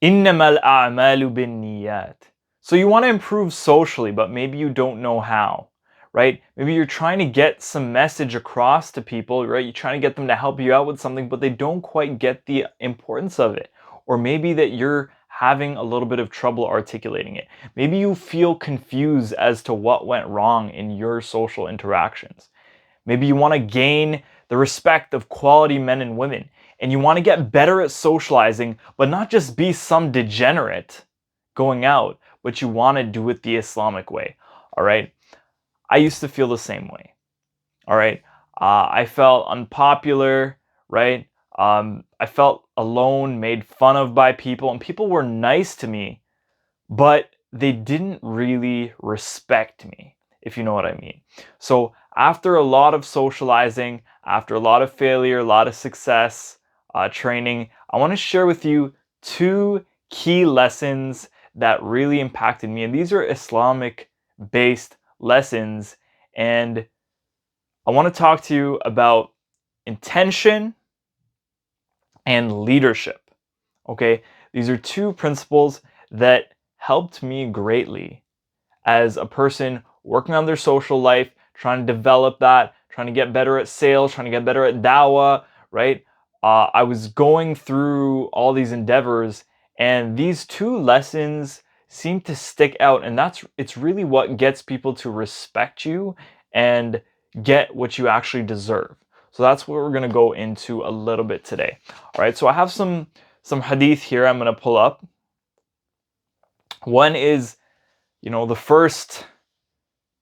إِنَّمَا الْأَعْمَالُ بِالنِّيَّاتِ. So you want to improve socially, but maybe you don't know how, right? Maybe you're trying to get some message across to people, right? You're trying to get them to help you out with something, but they don't quite get the importance of it. Or maybe that you're having a little bit of trouble articulating it. Maybe you feel confused as to what went wrong in your social interactions. Maybe you want to gain the respect of quality men and women, and you want to get better at socializing, but not just be some degenerate going out, but you want to do it the Islamic way. All right. I used to feel the same way. All right. I felt unpopular, right? I felt alone, made fun of by people, and people were nice to me, but they didn't really respect me, if you know what I mean. So, after a lot of socializing, after a lot of failure, a lot of success, training, I want to share with you two key lessons that really impacted me. And these are Islamic based lessons. And I want to talk to you about intention and leadership. Okay, these are two principles that helped me greatly as a person working on their social life, trying to develop that, trying to get better at sales, trying to get better at dawah, right? I was going through all these endeavors, and these two lessons seem to stick out, and it's really what gets people to respect you and get what you actually deserve. So that's what we're going to go into a little bit today. All right, so I have some hadith here I'm going to pull up. One is, the first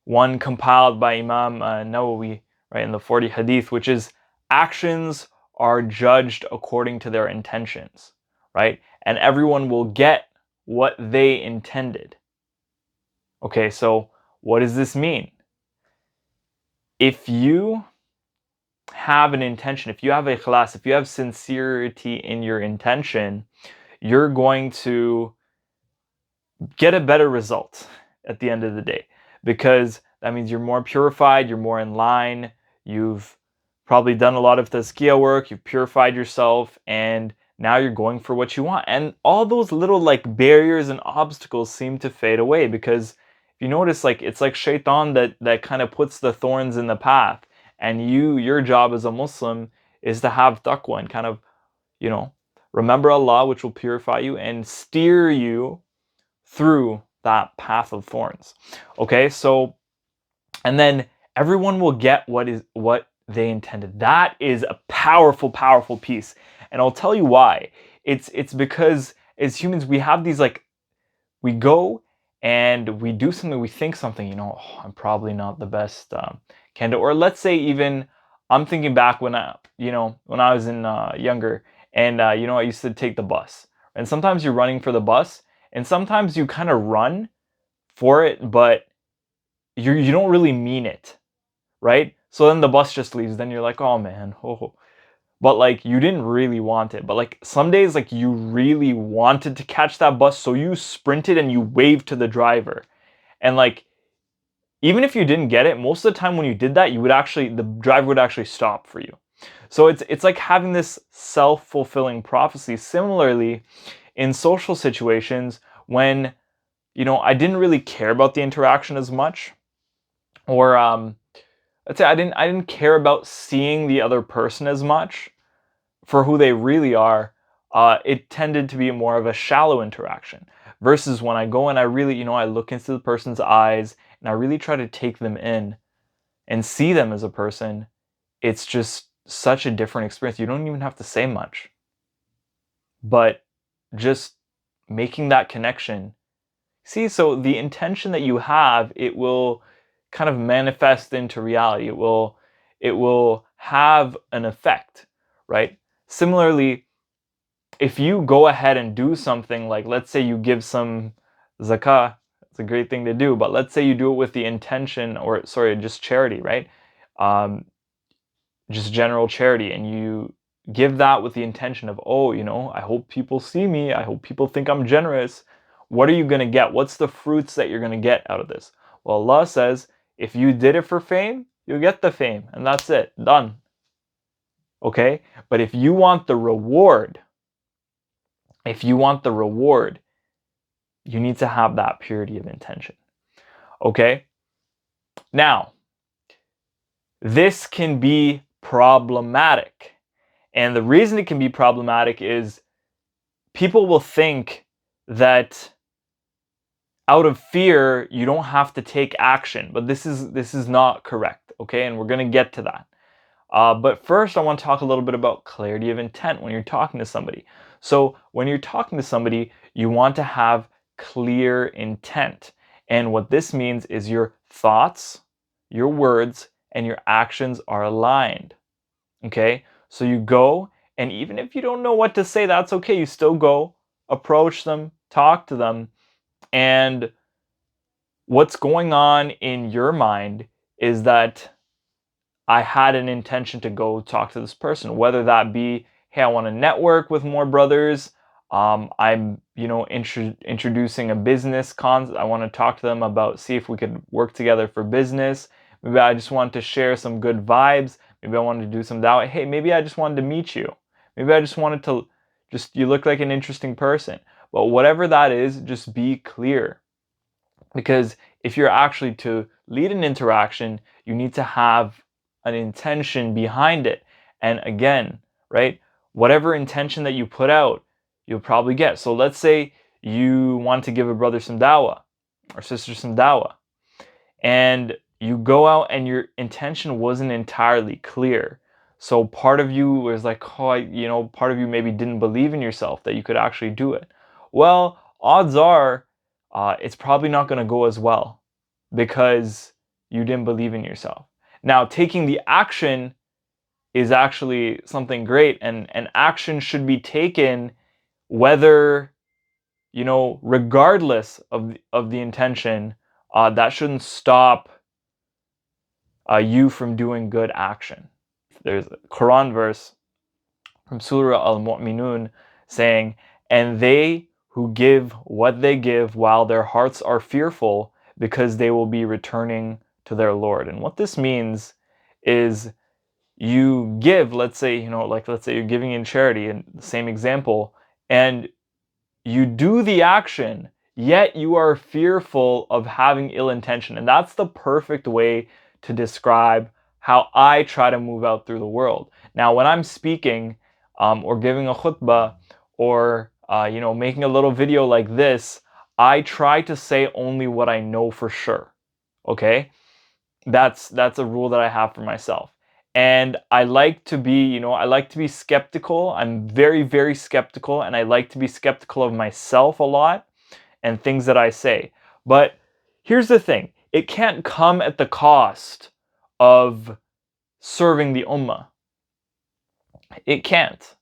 one compiled by Imam Nawawi, right, in the 40 hadith, which is actions are judged according to their intentions, right? And everyone will get what they intended. Okay, so what does this mean? If you have an intention, if you have a ikhlas, if you have sincerity in your intention, you're going to get a better result at the end of the day, because that means you're more purified, you're more in line, you've probably done a lot of tazkiyah work, you've purified yourself, and now you're going for what you want. And all those little like barriers and obstacles seem to fade away, because if you notice, like it's like shaitan that kind of puts the thorns in the path, and your job as a Muslim is to have taqwa and kind of, you know, remember Allah, which will purify you and steer you through that path of thorns. Okay, so and then everyone will get what they intended. That is a powerful, powerful piece. And I'll tell you why. It's because as humans we have these like we go and we do something, we think something, "Oh, I'm probably not the best candidate." Or let's say even I'm thinking back when I was in younger, and I used to take the bus. And sometimes you're running for the bus, and sometimes you kind of run for it, but you don't really mean it, right? So then the bus just leaves. Then you're like, "Oh man, oh." But like you didn't really want it. But like some days, like you really wanted to catch that bus, so you sprinted and you waved to the driver. And like even if you didn't get it, most of the time when you did that, the driver would actually stop for you. So it's like having this self-fulfilling prophecy. Similarly, in social situations, when I didn't really care about the interaction as much, or let's say I didn't care about seeing the other person as much for who they really are. It tended to be more of a shallow interaction, versus when I go and I really, I look into the person's eyes and I really try to take them in and see them as a person. It's just such a different experience. You don't even have to say much, but just making that connection. See, so the intention that you have, it will kind of manifest into reality. It will have an effect, right? Similarly, if you go ahead and do something, like let's say you give some zakah, it's a great thing to do, but let's say you do it with the intention, or sorry, just charity, right? Um, just general charity, and you give that with the intention of, oh, I hope people see me, I hope people think I'm generous. What are you going to get? What's the fruits that you're going to get out of this? Well, Allah says if you did it for fame, you'll get the fame, and that's it, done. Okay, but if you want the reward, if you want the reward, you need to have that purity of intention. Okay? Now, this can be problematic. And the reason it can be problematic is people will think that out of fear you don't have to take action, but this is not correct, okay? And we're going to get to that. But first, I want to talk a little bit about clarity of intent when you're talking to somebody. So, when you're talking to somebody, you want to have clear intent. And what this means is your thoughts, your words, and your actions are aligned. Okay? So, you go, and even if you don't know what to say, that's okay. You still go, approach them, talk to them, and what's going on in your mind is that I had an intention to go talk to this person, whether that be, hey, I want to network with more brothers. I'm, introducing a business I want to talk to them about, see if we could work together for business. Maybe I just want to share some good vibes. Maybe I wanted to do some dawah. Hey, maybe I just wanted to meet you. Maybe I just wanted to you look like an interesting person. But whatever that is, just be clear. Because if you're actually to lead an interaction, you need to have an intention behind it. And again, right, whatever intention that you put out, you'll probably get. So let's say you want to give a brother some dawah or sister some dawah, and you go out and your intention wasn't entirely clear. So part of you was like, oh, part of you maybe didn't believe in yourself that you could actually do it. Well, odds are it's probably not going to go as well because you didn't believe in yourself. Now, taking the action is actually something great, and action should be taken whether, regardless of the intention. That shouldn't stop you from doing good action. There's a Quran verse from Surah Al-Mu'minun saying, "And they who give what they give while their hearts are fearful, because they will be returning to their Lord." And what this means is you give, let's say, let's say you're giving in charity, in the same example, and you do the action, yet you are fearful of having ill intention. And that's the perfect way to describe how I try to move out through the world. Now, when I'm speaking or giving a khutbah or making a little video like this, I try to say only what I know for sure. Okay, that's a rule that I have for myself. And I like to be, I like to be skeptical. I'm very, very skeptical, and I like to be skeptical of myself a lot and things that I say. But here's the thing, it can't come at the cost of serving the ummah. It can't,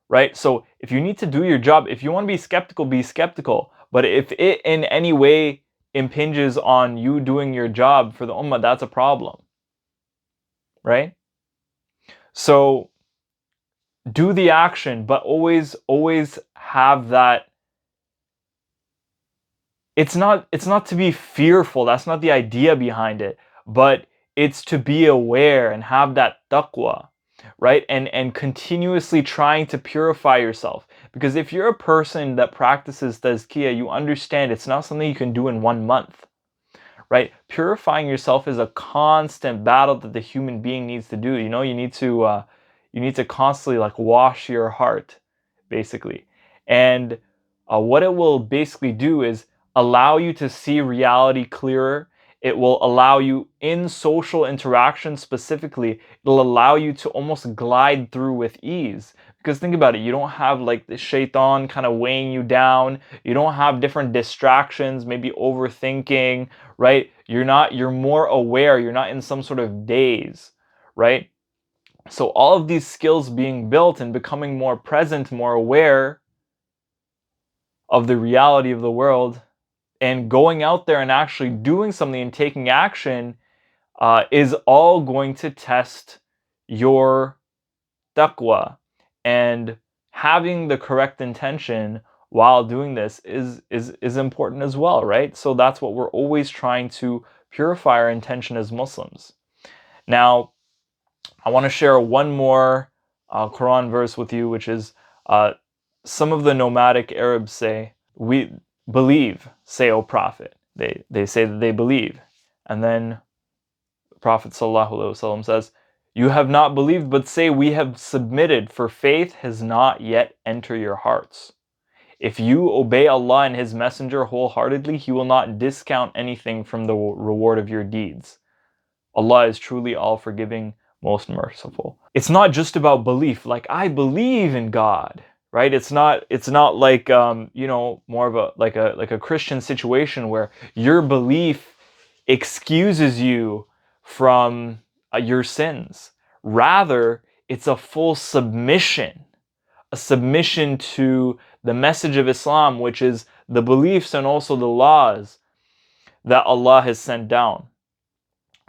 right? So if you need to do your job, if you want to be skeptical, be skeptical. But if it in any way impinges on you doing your job for the ummah, that's a problem, right? So do the action, but always have that. It's not to be fearful. That's not the idea behind it, but it's to be aware and have that taqwa, right? And continuously trying to purify yourself. Because if you're a person that practices tazkiyah, you understand it's not something you can do in 1 month, right? Purifying yourself is a constant battle that the human being needs to do. You need to constantly like wash your heart, basically. And what it will basically do is allow you to see reality clearer. It will allow you in social interaction specifically, it'll allow you to almost glide through with ease. Because think about it, you don't have like the shaitan kind of weighing you down. You don't have different distractions, maybe overthinking, right? You're more aware. You're not in some sort of daze, right? So all of these skills being built and becoming more present, more aware of the reality of the world, and going out there and actually doing something and taking action is all going to test your taqwa. And having the correct intention while doing this is important as well, right? So that's what we're always trying to purify our intention as Muslims. Now, I want to share one more Quran verse with you, which is some of the nomadic Arabs say, we believe, say, O Prophet. They say that they believe. And then the Prophet ﷺ says, you have not believed, but say we have submitted, for faith has not yet entered your hearts. If you obey Allah and His Messenger wholeheartedly, He will not discount anything from the reward of your deeds. Allah is truly all forgiving, most merciful. It's not just about belief. Like, I believe in God, right? It's not like more of a Christian situation where your belief excuses you from your sins. Rather, it's a full submission, a submission to the message of Islam, which is the beliefs and also the laws that Allah has sent down.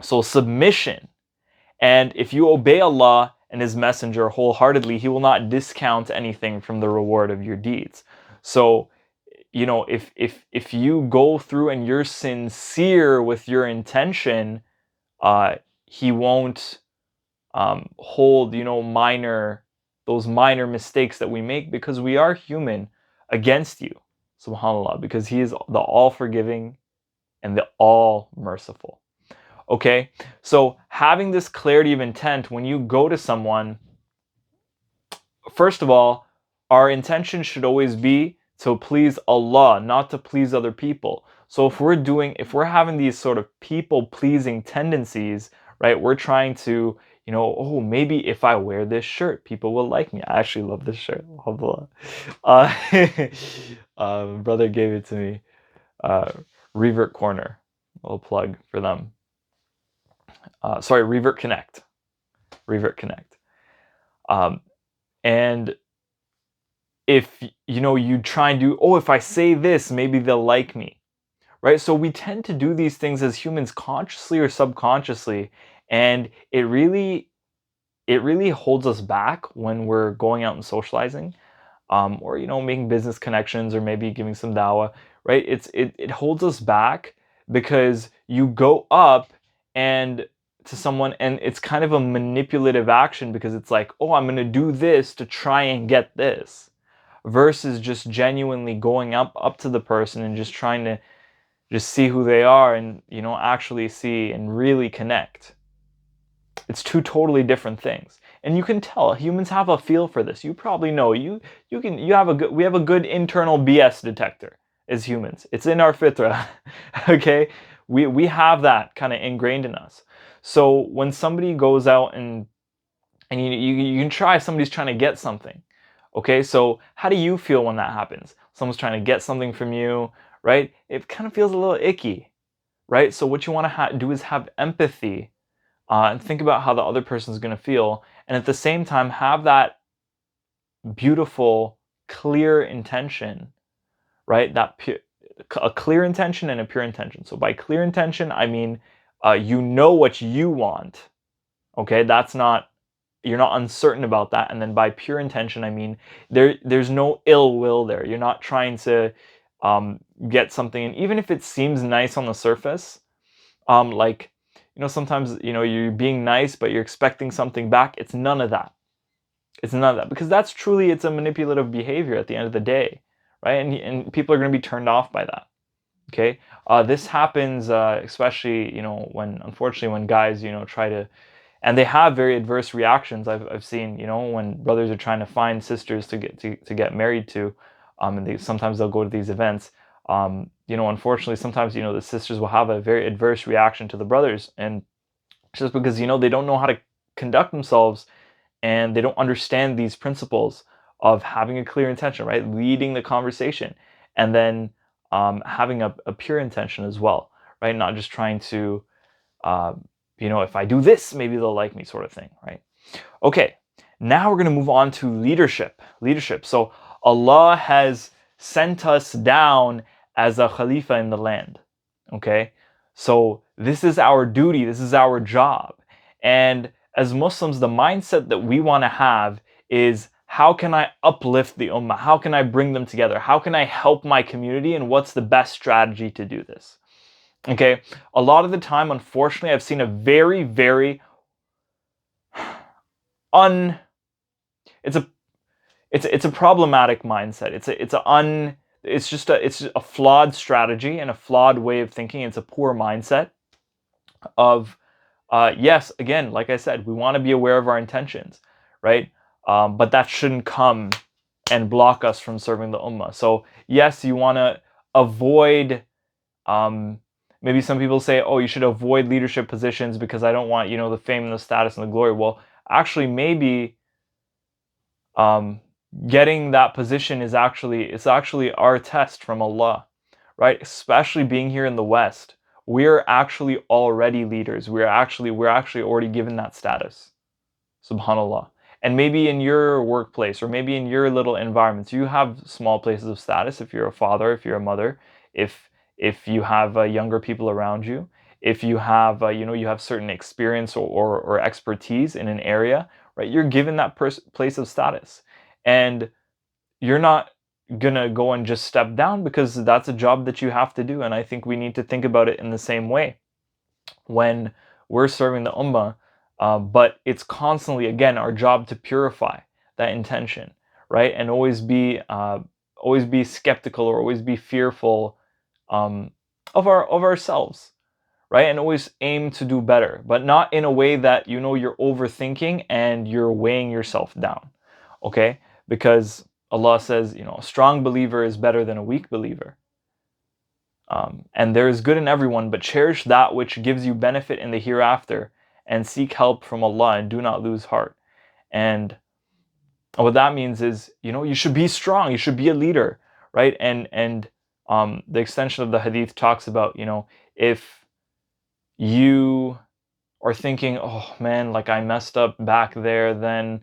So submission. And if you obey Allah and His Messenger wholeheartedly, He will not discount anything from the reward of your deeds. So, if you go through and you're sincere with your intention, He won't hold those minor mistakes that we make, because we are human, against you, subhanallah, because He is the all forgiving and the all merciful. Okay, so having this clarity of intent when you go to someone, first of all, our intention should always be to please Allah, not to please other people. So if we're having these sort of people pleasing tendencies, right, we're trying to, oh, maybe if I wear this shirt, people will like me. I actually love this shirt. Alhamdulillah. Brother gave it to me. Revert Corner. A little plug for them. Revert Connect. Revert Connect. And if you try and do, oh, if I say this, maybe they'll like me, right? So we tend to do these things as humans, consciously or subconsciously, and it really holds us back when we're going out and socializing, or making business connections, or maybe giving some dawah, right? It holds us back because you go up and to someone, and it's kind of a manipulative action, because it's like, oh, I'm going to do this to try and get this, versus just genuinely going up to the person and just trying to just see who they are, and actually see and really connect. It's two totally different things. And you can tell humans have a feel for this. You probably know, we have a good internal BS detector as humans. It's in our fitra. Okay? We have that kind of ingrained in us. So when somebody goes out and you can try, somebody's trying to get something. Okay? So how do you feel when that happens? Someone's trying to get something from you, right? It kind of feels a little icky, right? So what you want to do is have empathy, and think about how the other person is going to feel, and at the same time have that beautiful, clear intention, right? A clear intention and a pure intention. So by clear intention, I mean you know what you want. Okay, you're not uncertain about that. And then by pure intention, I mean there's no ill will there. You're not trying to get something, and even if it seems nice on the surface, like, sometimes, you're being nice, but you're expecting something back. It's none of that. It's none of that, because it's a manipulative behavior at the end of the day, right? And people are going to be turned off by that. Okay, this happens, especially, unfortunately, when guys, try to, and they have very adverse reactions. I've seen, when brothers are trying to find sisters to get married to, and sometimes they'll go to these events. Unfortunately, sometimes, the sisters will have a very adverse reaction to the brothers, and just because, they don't know how to conduct themselves, and they don't understand these principles of having a clear intention, right? Leading the conversation, and then having a pure intention as well, right? Not just trying to, if I do this, maybe they'll like me, sort of thing, right? Okay, now we're going to move on to leadership. Leadership. So Allah has sent us down as a Khalifah in the land. Okay, so this is our duty. This is our job. And as Muslims, the mindset that we want to have is, how can I uplift the ummah? How can I bring them together? How can I help my community? And what's the best strategy to do this? Okay, a lot of the time, unfortunately, I've seen a very, very it's it's a problematic mindset. It's a flawed strategy and a flawed way of thinking. It's a poor mindset of yes, again, like I said, we want to be aware of our intentions, right? But that shouldn't come and block us from serving the ummah. So yes, you want to avoid. Um, Maybe some people say, "Oh, you should avoid leadership positions because I don't want the fame and the status and the glory." Well, actually, maybe um, getting that position is actually our test from Allah, right? Especially being here in the West, we're actually already leaders. We're actually already given that status. Subhanallah. And maybe in your workplace or maybe in your little environments, you have small places of status. If you're a father, if you're a mother, if you have younger people around you, if you have you have certain experience or expertise in an area, right? You're given that place of status, and you're not gonna go and just step down because that's a job that you have to do. And I think we need to think about it in the same way when we're serving the ummah, but it's constantly, again, our job to purify that intention, right? And always be skeptical or always be fearful um, of ourselves, right? And always aim to do better, but not in a way that you're overthinking and you're weighing yourself down, okay? Because Allah says, a strong believer is better than a weak believer. And there is good in everyone, but cherish that which gives you benefit in the hereafter, and seek help from Allah, and do not lose heart. And what that means is, you should be strong, you should be a leader, right? And the extension of the hadith talks about, if you are thinking, oh man, like I messed up back there, then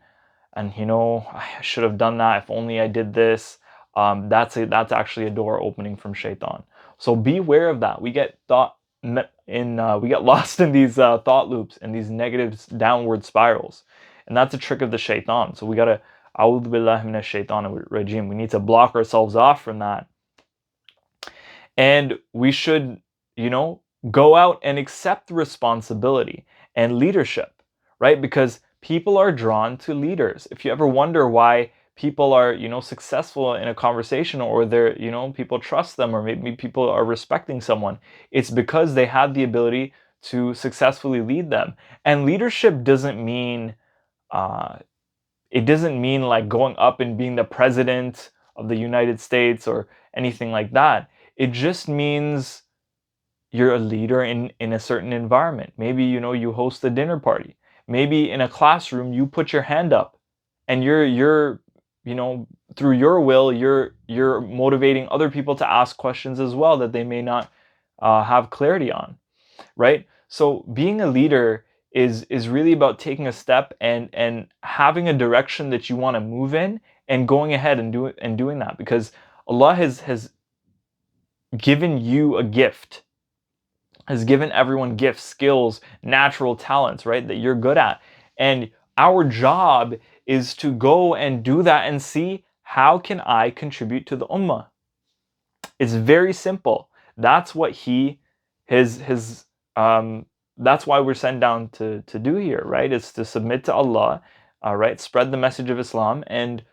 and I should have done that if only I did this. That's actually a door opening from shaitan. So be aware of that. We get lost in these thought loops and these negative downward spirals, and that's a trick of the shaitan. So we gotta a'udhu billahi minash shaitan rajim. We need to block ourselves off from that, and we should, go out and accept responsibility and leadership, right? Because people are drawn to leaders. If you ever wonder why people are, successful in a conversation, or people trust them, or maybe people are respecting someone, it's because they had the ability to successfully lead them. And leadership uh, doesn't mean like going up and being the president of the United States or anything like that. It just means you're a leader in a certain environment. Maybe you host a dinner party. Maybe in a classroom you put your hand up, and you're you know through your will you're motivating other people to ask questions as well that they may not have clarity on, right? So being a leader is really about taking a step and having a direction that you want to move in, and going ahead and doing that, because Allah has given you a gift, has given everyone gifts, skills, natural talents, right? That you're good at. And our job is to go and do that and see, how can I contribute to the ummah? It's very simple. That's what his that's why we're sent down to do here, right? It's to submit to Allah, right? Spread the message of Islam. And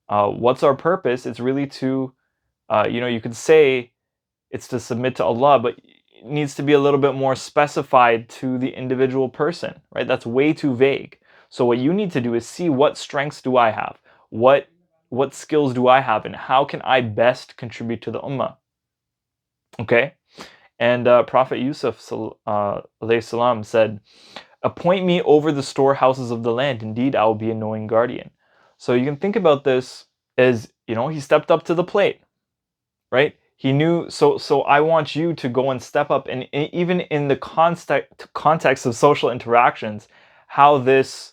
what's our purpose? It's really to you could say it's to submit to Allah, but it needs to be a little bit more specified to the individual person, right? That's way too vague. So what you need to do is see, what strengths do I have? What skills do I have, and how can I best contribute to the ummah? Okay? And Prophet Yusuf alayhi salam said, "Appoint me over the storehouses of the land. Indeed, I will be a knowing guardian." So you can think about this as, he stepped up to the plate, right? He knew. So I want you to go and step up, and even in the context of social interactions, how this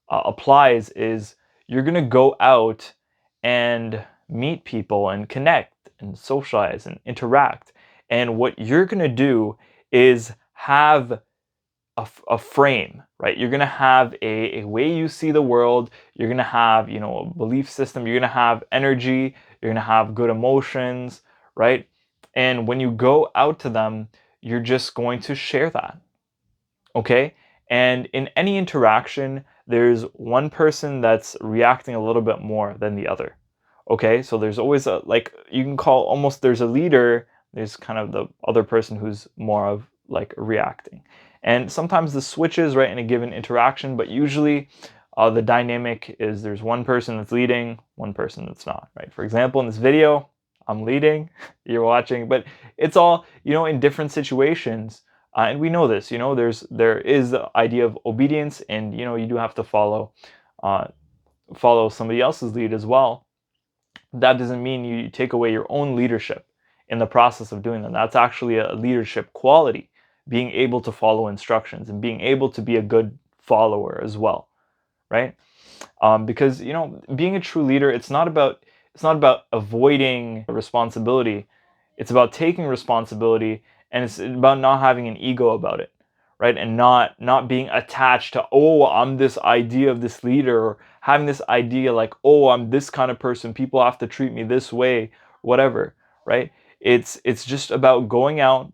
applies is, you're gonna go out and meet people and connect and socialize and interact, and what you're gonna do is have a frame, right? You're gonna have a way you see the world. You're gonna have, a belief system. You're gonna have energy. You're gonna have good emotions, right? And when you go out to them, you're just going to share that, okay? And in any interaction, there's one person that's reacting a little bit more than the other. Okay, so there's always a, like, you can call almost, there's a leader, there's kind of the other person who's more of like reacting. And sometimes the switches, right, in a given interaction, but usually the dynamic is there's one person that's leading, one person that's not, right? For example, in this video, I'm leading, you're watching, but it's all, in different situations. And we know this, there is the idea of obedience, and you do have to uh, follow somebody else's lead as well. That doesn't mean you take away your own leadership in the process of doing that. That's actually a leadership quality, being able to follow instructions and being able to be a good follower as well, right? Because being a true leader, it's not about avoiding responsibility. It's about taking responsibility, and it's about not having an ego about it, right? And not being attached to, oh, I'm this idea of this leader, or having this idea like, oh, I'm this kind of person, people have to treat me this way, whatever, right? It's just about going out,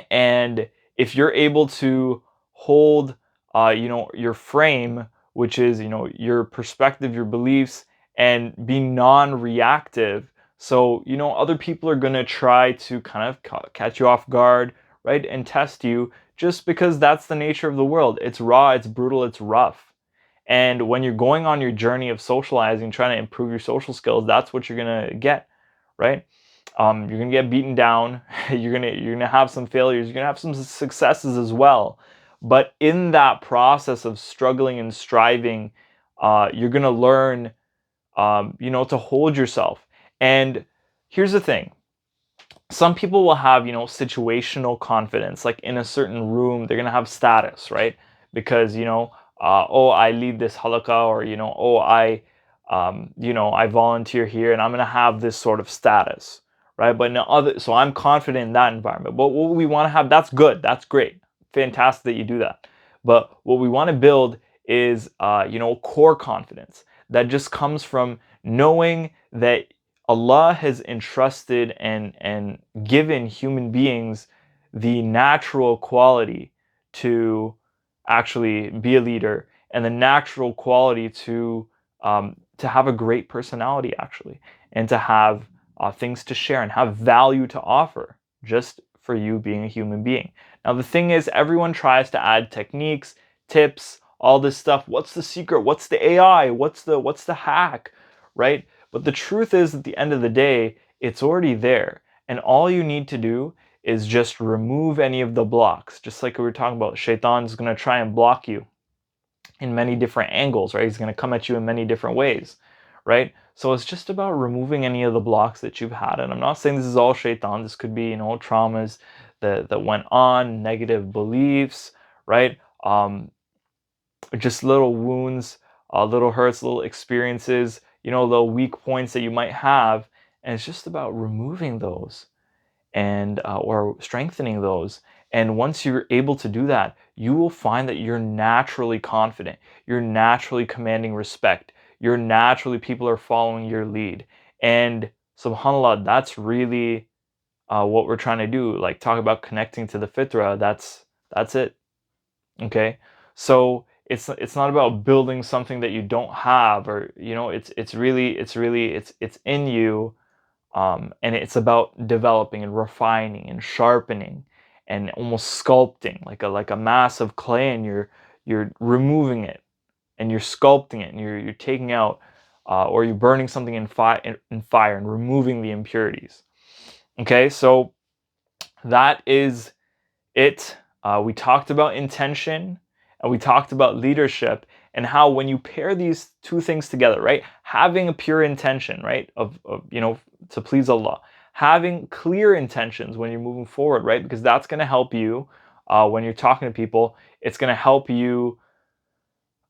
and if you're able to hold your frame, which is your perspective, your beliefs, and be non-reactive, so other people are going to try to kind of catch you off guard, right, and test you, just because that's the nature of the world. It's raw, it's brutal, it's rough. And when you're going on your journey of socializing, trying to improve your social skills, that's what you're going to get, right? You're gonna get beaten down. You're gonna have some failures. You're gonna have some successes as well. But in that process of struggling and striving, you're gonna learn, to hold yourself. And here's the thing: some people will have situational confidence, like in a certain room they're gonna have status, right? Because oh, I lead this halakha, or oh, I volunteer here and I'm gonna have this sort of status, right? But no other, so I'm confident in that environment. But what we want to have, that's good, that's great, fantastic that you do that. But what we want to build is core confidence that just comes from knowing that Allah has entrusted and given human beings the natural quality to actually be a leader, and the natural quality to have a great personality, actually, and to have things to share and have value to offer, just for you being a human being. Now the thing is, everyone tries to add techniques, tips, all this stuff. What's the secret? What's the AI? What's the hack? Right? But the truth is, at the end of the day, it's already there. And all you need to do is just remove any of the blocks. Just like we were talking about, Shaitan is going to try and block you in many different angles, right? He's going to come at you in many different ways, right? So it's just about removing any of the blocks that you've had. And I'm not saying this is all Shaitan. This could be, traumas that went on, negative beliefs, right? Just little wounds, little hurts, little experiences, little weak points that you might have. And it's just about removing those, and or strengthening those. And once you're able to do that, you will find that you're naturally confident. You're naturally commanding respect. You're naturally, people are following your lead. And subhanAllah, that's really what we're trying to do. Like, talk about connecting to the fitra. That's it. Okay, so it's not about building something that you don't have, or it's in you, and it's about developing and refining and sharpening and almost sculpting, like a mass of clay, and you're removing it, and you're sculpting it, and you're taking out, or you're burning something in fire and removing the impurities. Okay, so that is it. We talked about intention, and we talked about leadership, and how when you pair these two things together, right? Having a pure intention, right? Of to please Allah. Having clear intentions when you're moving forward, right? Because that's going to help you when you're talking to people. It's going to help you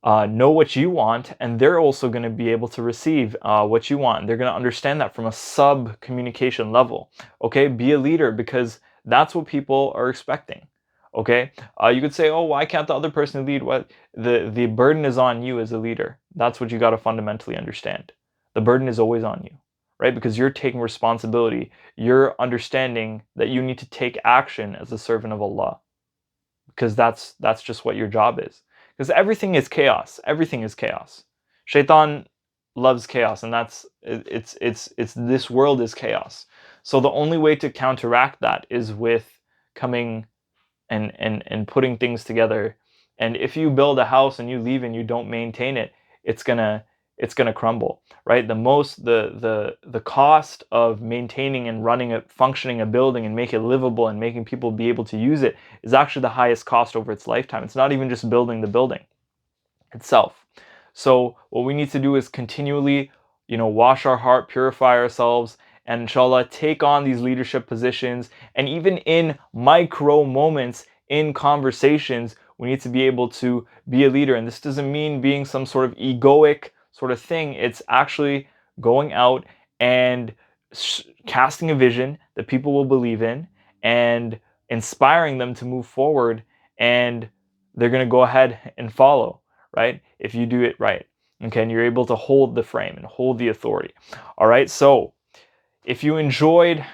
know what you want, and they're also going to be able to receive what you want. They're going to understand that from a sub communication level. Okay, be a leader, because that's what people are expecting. Okay, you could say, oh, why can't the other person lead? What, the burden is on you as a leader. That's what you got to fundamentally understand. The burden is always on you, right? Because you're taking responsibility. You're understanding that you need to take action as a servant of Allah, because that's just what your job is. Because everything is chaos. Everything is chaos. Shaitan loves chaos, and it's this world is chaos. So the only way to counteract that is with coming and putting things together. And if you build a house and you leave and you don't maintain it, it's gonna it's gonna crumble, right? The cost of maintaining and running a functioning a building and make it livable and making people be able to use it is actually the highest cost over its lifetime. It's not even just building the building itself. So what we need to do is continually, wash our heart, purify ourselves, and inshallah take on these leadership positions. And even in micro moments in conversations, we need to be able to be a leader. And this doesn't mean being some sort of egoic sort of thing. It's actually going out and casting a vision that people will believe in and inspiring them to move forward, and they're going to go ahead and follow, right? If you do it right. Okay, and you're able to hold the frame and hold the authority. All right, so if you enjoyed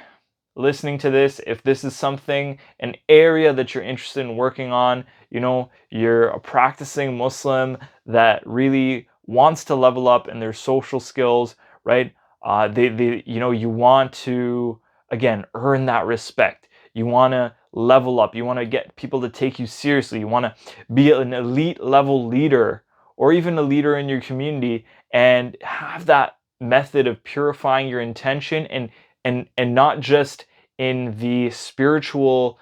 listening to this, if this is something, an area that you're interested in working on, you're a practicing Muslim that really wants to level up in their social skills, right? You want to, again, earn that respect. You want to level up. You want to get people to take you seriously. You want to be an elite level leader or even a leader in your community and have that method of purifying your intention and not just in the spiritual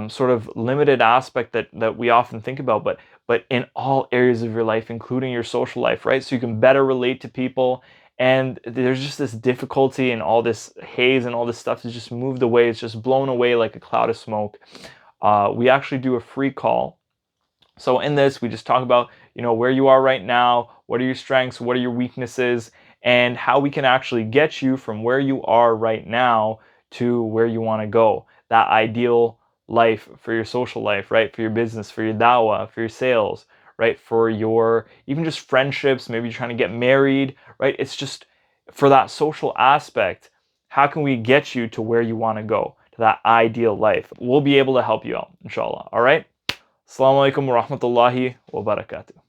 sort of limited aspect that we often think about, but in all areas of your life, including your social life, right? So you can better relate to people. And there's just this difficulty and all this haze and all this stuff is just moved away. It's just blown away like a cloud of smoke. We actually do a free call. So in this, we just talk about, where you are right now, what are your strengths, what are your weaknesses, and how we can actually get you from where you are right now to where you want to go. That ideal life for your social life, right? For your business, for your dawah, for your sales, right? For your even just friendships, maybe you're trying to get married, right? It's just for that social aspect, how can we get you to where you want to go, to that ideal life? We'll be able to help you out, inshallah. All right? Assalamu alaikum wa rahmatullahi wa barakatuh.